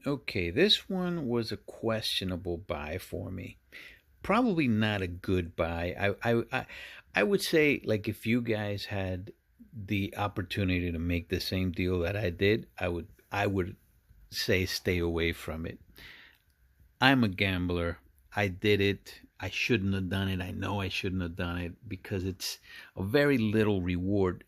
Okay, this one was a questionable buy for me. Probably not a good buy. I would say, like, if you guys had the opportunity to make the same deal that I did, I would say stay away from it. I'm a gambler. I did it. I shouldn't have done it. I know I shouldn't have done it because it's a very little reward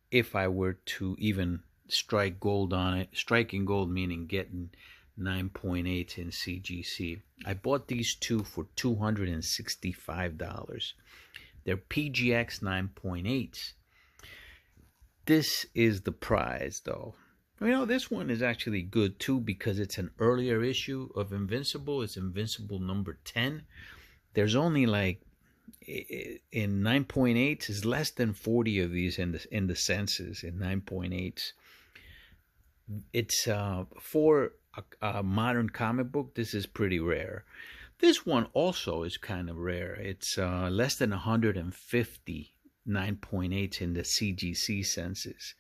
if I were to even strike gold on it. Striking gold meaning getting 9.8 in CGC. I bought these two for $265. They're PGX 9.8s. This is the prize, though. This one is actually good too because it's an earlier issue of Invincible. It's Invincible number 10. There's only like in 9.8s is less than 40 of these in the census in 9.8s. It's for a modern comic book. This is pretty rare. This one also is kind of rare. It's less than 150 9.8s in the CGC census.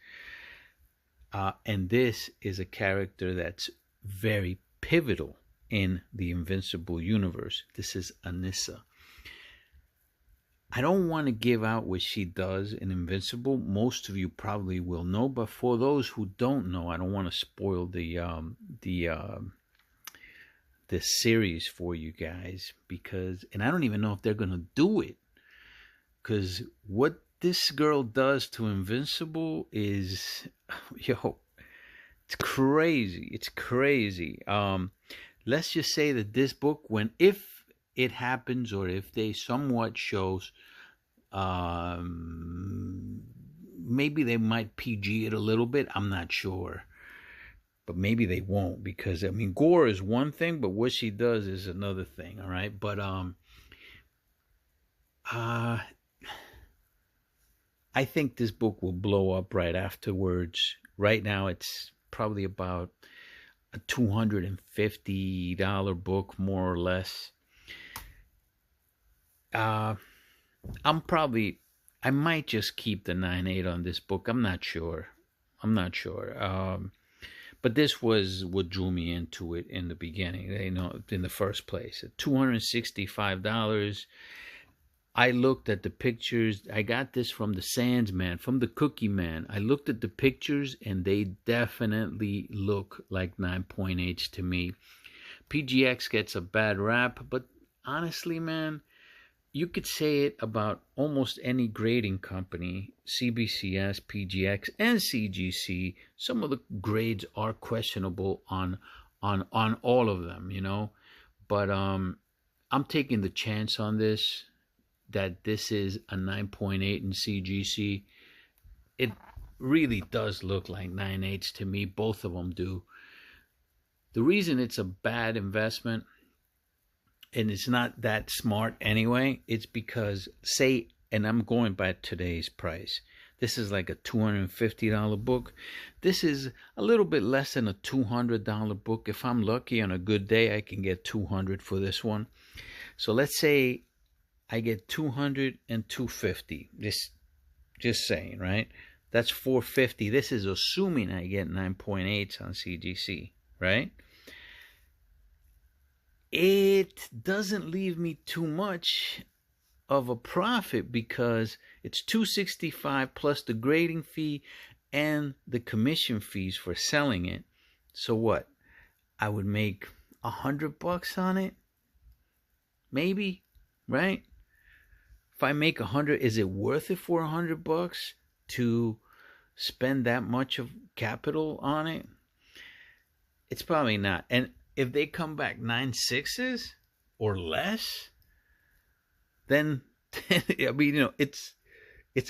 And this is a character that's very pivotal in the Invincible universe. This is Anissa. I don't want to give out what she does in Invincible. Most of you probably will know, but for those who don't know, I don't want to spoil the series for you guys and I don't even know if they're gonna do it, because what this girl does to Invincible is, it's crazy. It's crazy. Let's just say that this book, if it happens or if they somewhat shows, maybe they might PG it a little bit. I'm not sure. But maybe they won't, because gore is one thing, but what she does is another thing. All right. But I think this book will blow up right afterwards. Right now, it's probably about a $250 book, more or less. I might just keep the 9.8 on this book. I'm not sure. But this was what drew me into it in the beginning, in the first place. At $265. I looked at the pictures. I got this from the Sands Man, from the Cookie Man. I looked at the pictures, and they definitely look like 9.8s to me. PGX gets a bad rap, but honestly, man, you could say it about almost any grading company, CBCS, PGX, and CGC. Some of the grades are questionable on all of them, But I'm taking the chance on this, that this is a 9.8 in CGC. It really does look like 9.8s to me. Both of them do. The reason it's a bad investment, and it's not that smart anyway, it's because, and I'm going by today's price, this is like a $250 book. This is a little bit less than a $200 book. If I'm lucky on a good day, I can get $200 for this one. So let's say I get $200 and $250. Just saying, right? That's $450. This is assuming I get 9.8s on CGC, right? It doesn't leave me too much of a profit, because it's $265 plus the grading fee and the commission fees for selling it. So what? I would make $100 on it, maybe, right? If I make 100, is it worth it for $100 to spend that much of capital on it? It's probably not. And if they come back 9.6s or less, then it's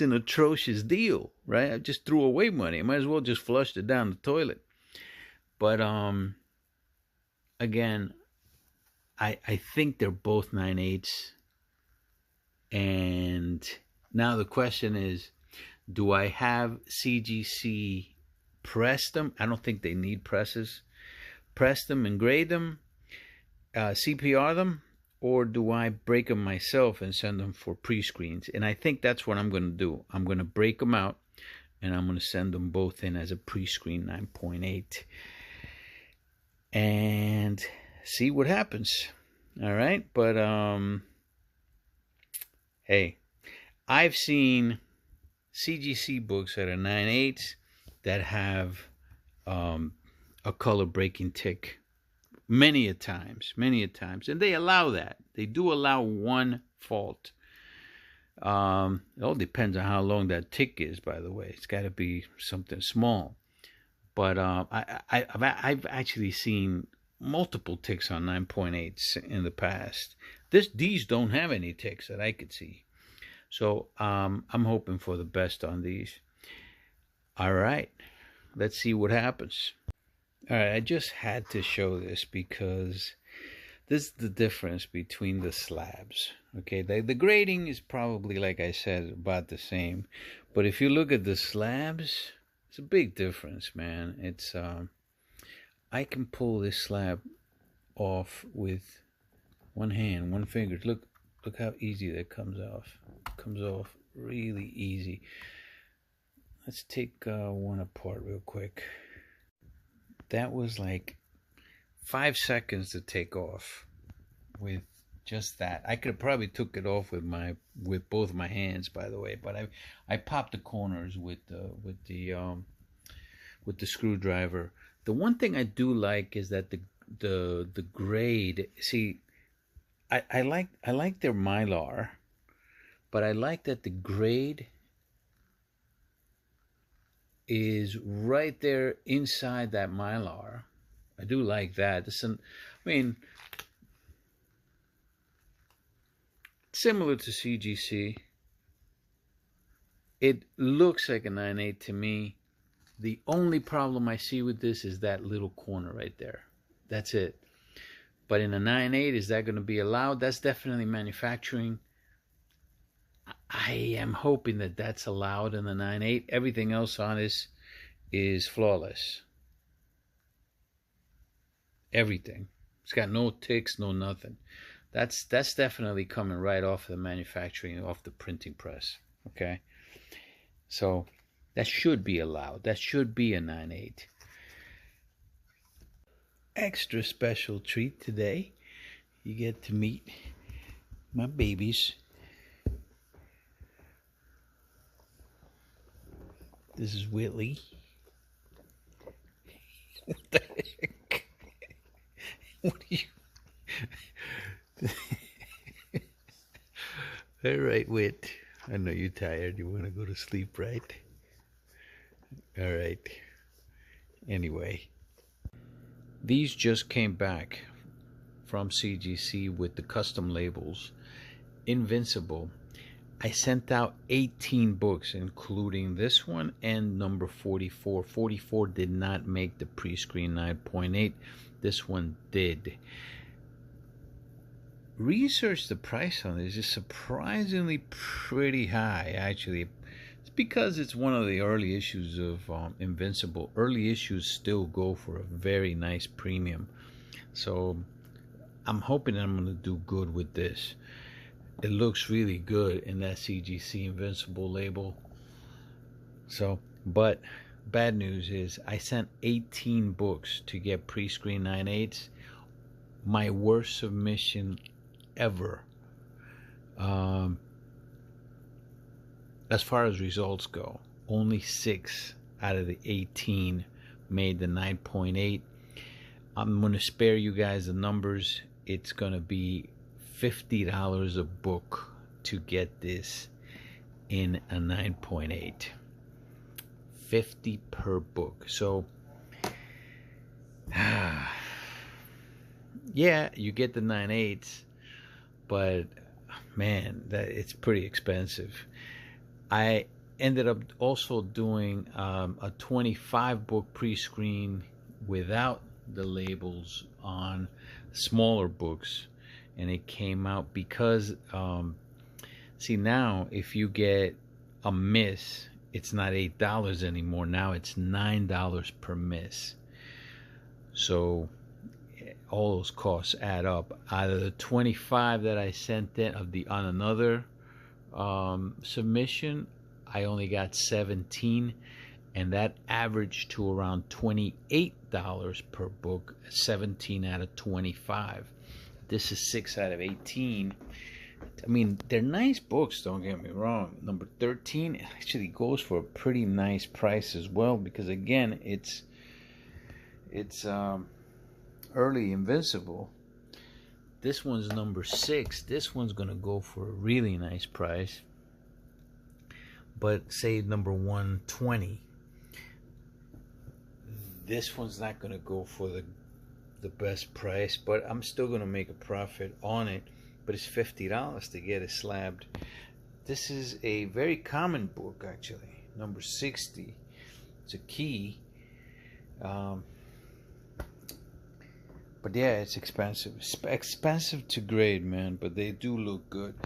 an atrocious deal, right? I just threw away money. I might as well just flushed it down the toilet. But again, I think they're both 9.8s. And now the question is, do I have CGC press them? I don't think they need presses. Press them and grade them, CPR them, or do I break them myself and send them for pre-screens? And I think that's what I'm going to do. I'm going to break them out, and I'm going to send them both in as a pre-screen 9.8. and see what happens. All right, but hey, I've seen CGC books that are 9/8 that have a color breaking tick many a times, and they allow that. They do allow one fault. It all depends on how long that tick is, by the way. It's got to be something small. But I've actually seen multiple ticks on 9.8s in the past. These don't have any ticks that I could see. So I'm hoping for the best on these. All right, let's see what happens. All right, I just had to show this because this is the difference between the slabs. Okay, the grading is probably, like I said, about the same. But if you look at the slabs, it's a big difference, man. It's I can pull this slab off with one hand, one finger. Look how easy that comes off. It comes off really easy. Let's take one apart real quick. That was like 5 seconds to take off with just that. I could have probably took it off with both my hands, by the way, but I popped the corners with the screwdriver. The one thing I do like is that the grade. See, I like their Mylar, but I like that the grade is right there inside that Mylar. I do like that. Similar to CGC. It looks like a 9/8 to me. The only problem I see with this is that little corner right there. That's it. But in a 9/8, is that going to be allowed? That's definitely manufacturing. I am hoping that that's allowed in the 9/8. Everything else on this is flawless. Everything. It's got no ticks, no nothing. That's definitely coming right off the manufacturing, off the printing press. Okay, so that should be allowed. That should be a 9/8. Extra special treat today. You get to meet my babies. This is Whitley. What the heck? What are you? All right, Whit. I know you're tired. You want to go to sleep, right? All right. Anyway, these just came back from CGC with the custom labels. Invincible. I sent out 18 books, including this one and number 44. 44 did not make the pre-screen 9.8. This one did. Research the price on this is surprisingly pretty high, actually. It's because it's one of the early issues of Invincible. Early issues still go for a very nice premium. So I'm hoping I'm going to do good with this. It looks really good in that CGC Invincible label. So, but bad news is I sent 18 books to get pre-screen 9/8s. My worst submission ever. As far as results go, only 6 out of the 18 made the 9.8. I'm going to spare you guys the numbers. It's going to be $50 a book to get this in a 9.8. $50 per book. So yeah, you get the 9/8s, but man, it's pretty expensive. I ended up also doing a 25 book pre-screen without the labels on smaller books, and it came out because see, now if you get a miss, it's not $8 anymore. Now it's $9 per miss. So all those costs add up. Out of the 25 that I sent in on another submission, I only got 17, and that averaged to around $28 per book, 17 out of 25. This is 6 out of 18. I mean, they're nice books, don't get me wrong. Number 13 actually goes for a pretty nice price as well, because again, it's Early Invincible. This one's number 6. This one's gonna go for a really nice price. But say number 120. This one's not gonna go for the best price, but I'm still gonna make a profit on it. But it's $50 to get it slabbed. This is a very common book, actually. Number 60. It's a key. But yeah, it's expensive. It's expensive to grade, man, but they do look good.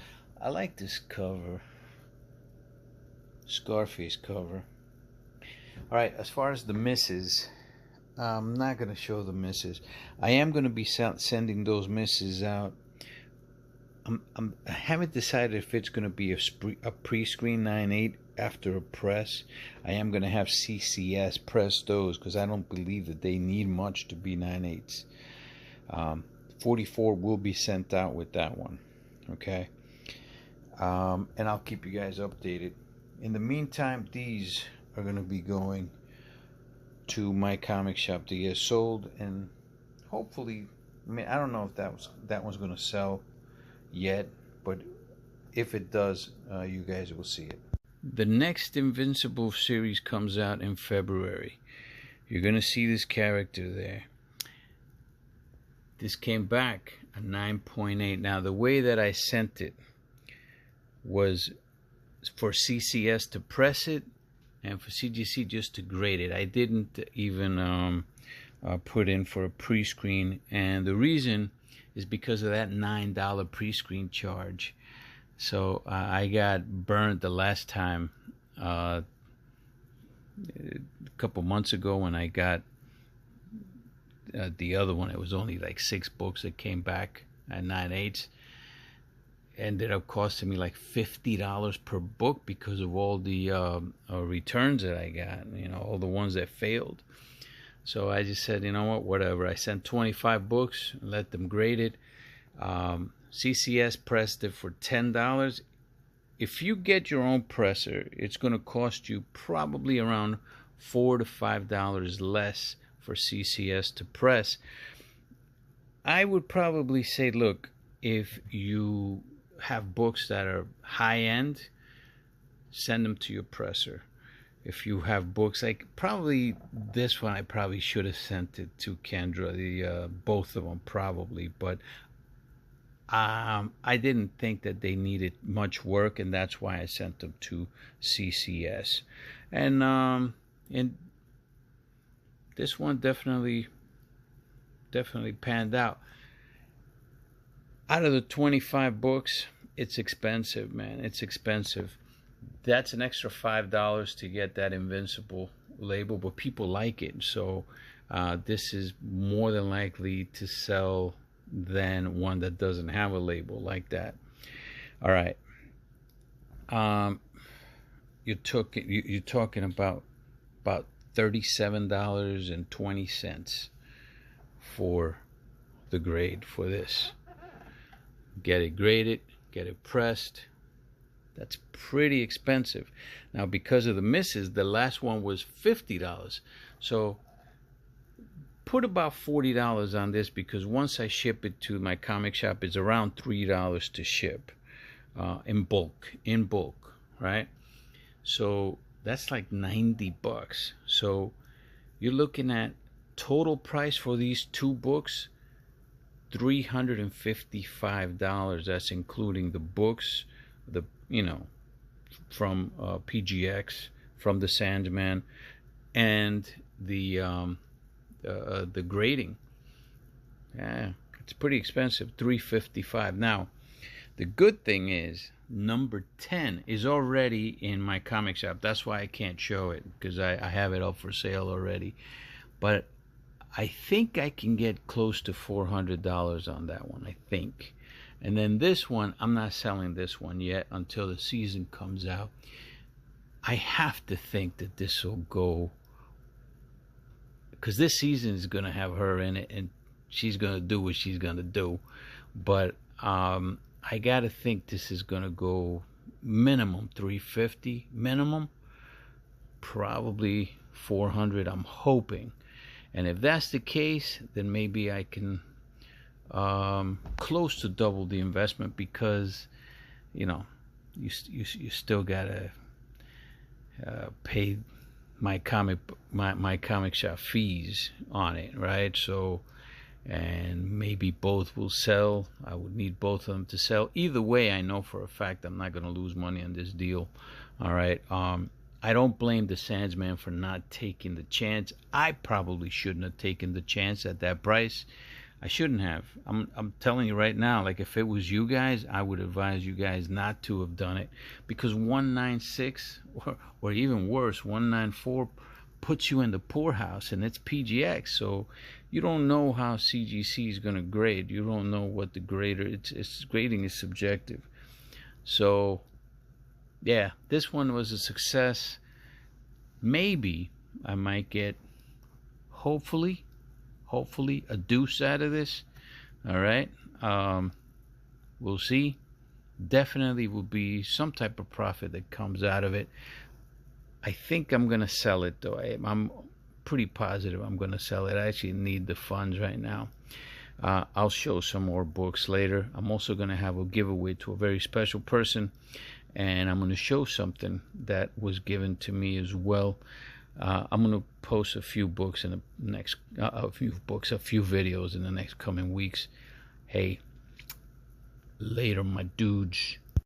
I like this cover. Scarface cover. Alright, as far as the misses, I'm not going to show the misses. I am going to be sending those misses out. I haven't decided if it's going to be a pre-screen 9.8 after a press. I am going to have CCS press those because I don't believe that they need much to be 9.8s. 44 will be sent out with that one. Okay. And I'll keep you guys updated. In the meantime, these are going to be going to my comic shop to get sold, and hopefully, I mean, I don't know if that one's going to sell yet, but if it does, you guys will see it. The next Invincible series comes out in February. You're gonna see this character there. This came back a 9.8. Now the way that I sent it was for CCS to press it and for CGC just to grade it. I didn't even put in for a pre-screen, and the reason is because of that $9 pre-screen charge. So I got burned the last time, a couple months ago when I got the other one. It was only like 6 books that came back at 9.8. Ended up costing me like $50 per book because of all the returns that I got, you know, all the ones that failed. So I just said, you know what, whatever. I sent 25 books, let them grade it. CCS pressed it for $10. If you get your own presser, it's going to cost you probably around $4 to $5 less for CCS to press. I would probably say, look, if you have books that are high end, send them to your presser. If you have books like probably this one, I probably should have sent it to Kendra, both of them probably, but I didn't think that they needed much work, and that's why I sent them to CCS. And this one definitely panned out. Out of the 25 books, it's expensive, man. It's expensive. That's an extra $5 to get that Invincible label, but people like it. So this is more than likely to sell than one that doesn't have a label like that. All right. You're talking about $37.20 for the grade for this. Get it graded, get it pressed. That's pretty expensive. Now, because of the misses, the last one was $50. So put about $40 on this, because once I ship it to my comic shop, it's around $3 to ship in bulk, right? So that's like $90. So you're looking at total price for these 2 books, $355. That's including the books, from PGX, from the Sandman, and the grading. Yeah, it's pretty expensive, $355. Now, the good thing is number 10 is already in my comic shop. That's why I can't show it, because I have it up for sale already. But I think I can get close to $400 on that one, I think. And then this one, I'm not selling this one yet until the season comes out. I have to think that this will go, because this season is going to have her in it, and she's going to do what she's going to do. But I got to think this is going to go minimum 350, minimum, probably 400, I'm hoping. And if that's the case, then maybe I can close to double the investment, because you still gotta pay my comic shop fees on it, right? So, and maybe both will sell. I would need both of them to sell. Either way, I know for a fact I'm not gonna lose money on this deal. All right. I don't blame the Sandsman for not taking the chance. I probably shouldn't have taken the chance at that price. I shouldn't have. I'm telling you right now, like, if it was you guys, I would advise you guys not to have done it, because 196 or even worse, 194 puts you in the poorhouse, and it's PGX. So you don't know how CGC is going to grade. You don't know what the grader. It's grading is subjective. So yeah, this one was a success. Maybe I might get, hopefully a deuce out of this. All right. We'll see. Definitely will be some type of profit that comes out of it. I think I'm going to sell it, though. I'm pretty positive I'm going to sell it. I actually need the funds right now. I'll show some more books later. I'm also going to have a giveaway to a very special person, and I'm going to show something that was given to me as well. I'm going to post a few books in the next, a few videos in the next coming weeks. Hey, later, my dudes.